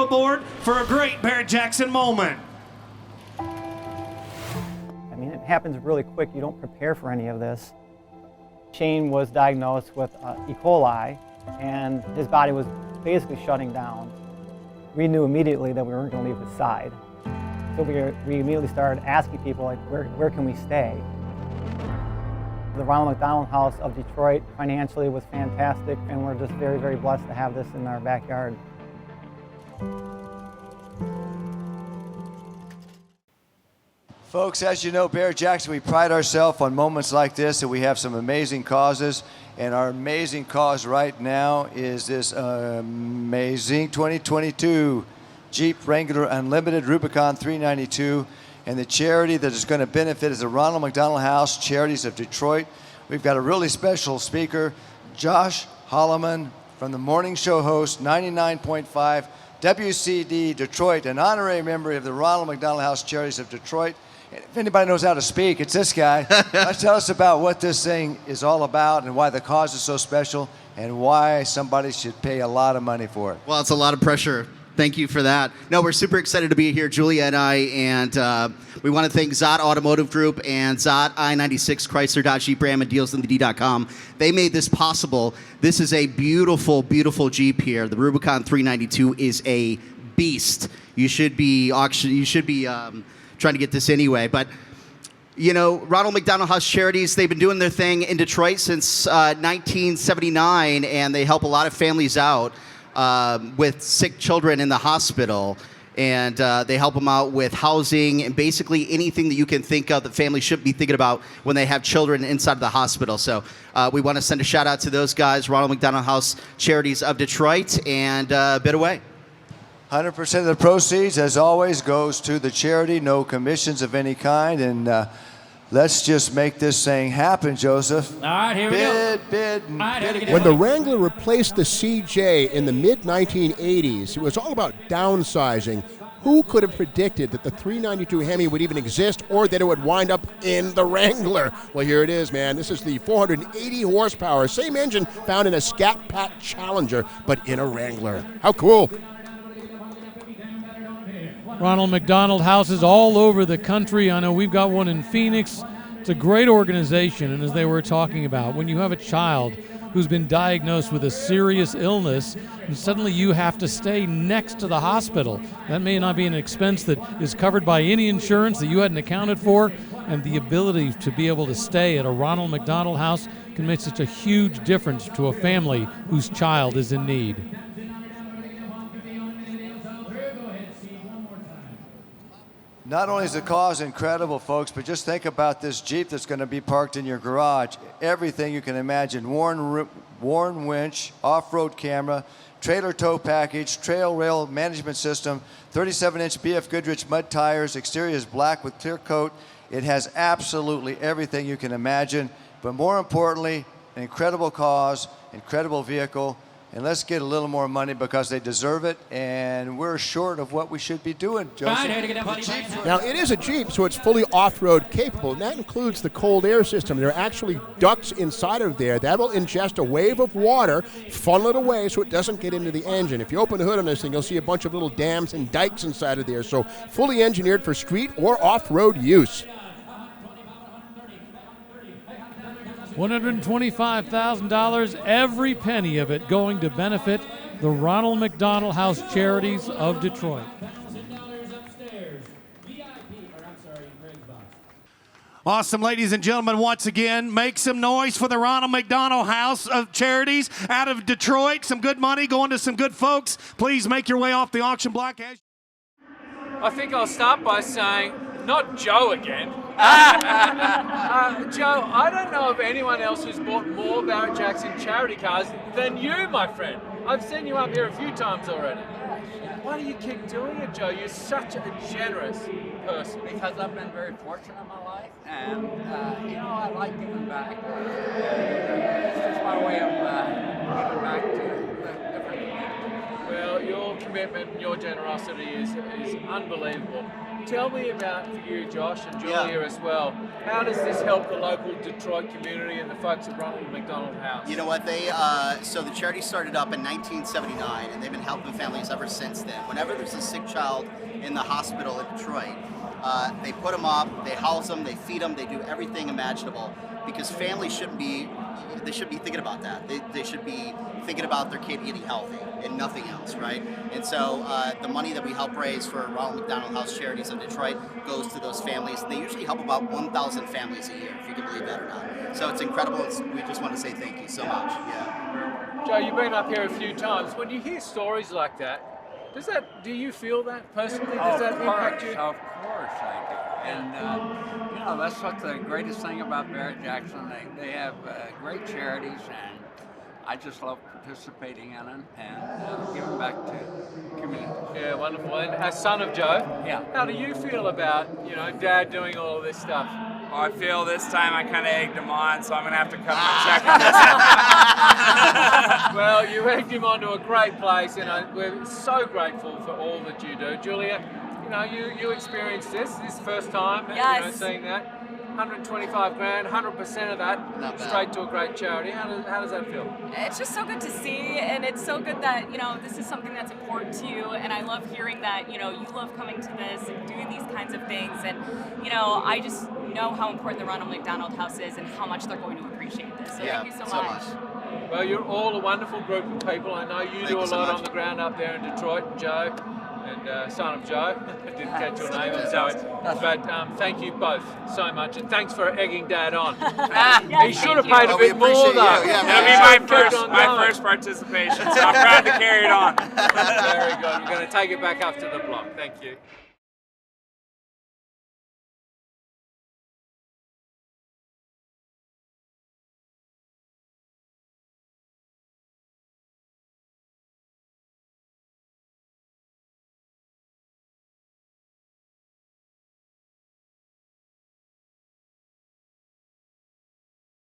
aboard for a great Barrett-Jackson moment. I mean, it happens really quick. You don't prepare for any of this. Shane was diagnosed with E. coli, and his body was basically shutting down. We knew immediately that we weren't going to leave his side. So we immediately started asking people, like, where can we stay? The Ronald McDonald House of Detroit financially was fantastic, and we're just very, very blessed to have this in our backyard. Folks, as you know, Barrett-Jackson, we pride ourselves on moments like this, and we have some amazing causes. And our amazing cause right now is this amazing 2022 Jeep Wrangler Unlimited Rubicon 392. And the charity that is going to benefit is the Ronald McDonald House Charities of Detroit. We've got a really special speaker, Josh Holloman, from the morning show host, 99.5 WCD Detroit, an honorary member of the Ronald McDonald House Charities of Detroit. And if anybody knows how to speak, it's this guy. Tell us about what this thing is all about and why the cause is so special and why somebody should pay a lot of money for it. Well, it's a lot of pressure. Thank you for that. No, we're super excited to be here, Julia and I, and we want to thank Zott Automotive Group and Zott I-96 Chrysler Dodge Jeep Ram and DealsInTheD.com. They made this possible. This is a beautiful, beautiful Jeep here. The Rubicon 392 is a beast. You should be trying to get this anyway, but you know, Ronald McDonald House Charities, they've been doing their thing in Detroit since 1979, and they help a lot of families out with sick children in the hospital, and they help them out with housing and basically anything that you can think of that families should be thinking about when they have children inside of the hospital. So we want to send a shout out to those guys, Ronald McDonald House Charities of Detroit, and bid away. 100% of the proceeds, as always, goes to the charity, no commissions of any kind, and let's just make this thing happen, Joseph. All right, here we go. Bid. When the Wrangler replaced the CJ in the mid-1980s, it was all about downsizing. Who could have predicted that the 392 Hemi would even exist or that it would wind up in the Wrangler? Well, here it is, man. This is the 480 horsepower, same engine found in a Scat Pat Challenger, but in a Wrangler. How cool. Ronald McDonald houses all over the country. I know we've got one in Phoenix. It's a great organization, and as they were talking about, when you have a child who's been diagnosed with a serious illness, and suddenly you have to stay next to the hospital, that may not be an expense that is covered by any insurance that you hadn't accounted for, and the ability to be able to stay at a Ronald McDonald house can make such a huge difference to a family whose child is in need. Not only is the cause incredible, folks, but just think about this Jeep that's going to be parked in your garage. Everything you can imagine. Worn winch, off-road camera, trailer tow package, trail rail management system, 37-inch BF Goodrich mud tires. Exterior is black with clear coat. It has absolutely everything you can imagine. But more importantly, an incredible cause, incredible vehicle. And let's get a little more money because they deserve it, and we're short of what we should be doing, Joseph. Now, it is a Jeep, so it's fully off-road capable, and that includes the cold air system. There are actually ducts inside of there that will ingest a wave of water, funnel it away so it doesn't get into the engine. If you open the hood on this thing, you'll see a bunch of little dams and dikes inside of there, so fully engineered for street or off-road use. $125,000, every penny of it going to benefit the Ronald McDonald House Charities of Detroit. Awesome, ladies and gentlemen, once again, make some noise for the Ronald McDonald House of Charities out of Detroit. Some good money going to some good folks. Please make your way off the auction block. I think I'll start by saying, not Joe again. Joe, I don't know of anyone else who's bought more Barrett-Jackson charity cars than you, my friend. I've seen you up here a few times already. Why do you keep doing it, Joe? You're such a generous person. Because I've been very fortunate in my life, and you know, I like giving back. It's just my way of giving back to the different communities. Well, your commitment and your generosity is unbelievable. Tell me about you, Josh, and Julia as well. How does this help the local Detroit community and the folks at Ronald McDonald House? You know what, so the charity started up in 1979, and they've been helping families ever since then. Whenever there's a sick child in the hospital in Detroit, they put them up, they house them, they feed them, they do everything imaginable, because families shouldn't be thinking about that. They should be thinking about their kid getting healthy and nothing else, right? And so the money that we help raise for Ronald McDonald House Charities of Detroit goes to those families. And they usually help about 1,000 families a year, if you can believe that or not. So it's incredible. We just want to say thank you so much. Yeah. Joe, you've been up here a few times. When you hear stories like that, do you feel that personally? Does that impact you? Of course I do. And, you know, that's what the greatest thing about Barrett-Jackson. They have great charities, and I just love participating in it and giving back to the community. Yeah, wonderful. And as son of Joe, how do you feel about, Dad doing all of this stuff? Well, I feel this time I kind of egged him on, so I'm going to have to cut my check on this. Well, you egged him onto a great place, and we're so grateful for all that you do. Julia, you experienced this first time, seeing that. 125 grand, 100% of that straight to a great charity. How does that feel? It's just so good to see, and it's so good that this is something that's important to you, and I love hearing that you love coming to this and doing these kinds of things, and I just know how important the Ronald McDonald House is and how much they're going to appreciate this. So thank you so much. Well, you're all a wonderful group of people. I know you do a lot on the ground up there in Detroit, Joe. And son of Joe, I didn't catch your name, I'm sorry. But thank you both so much, and thanks for egging Dad on. He should have paid a bit more, though. It'll be my first participation, so I'm proud to carry it on. Very good. We're going to take it back up to the block. Thank you.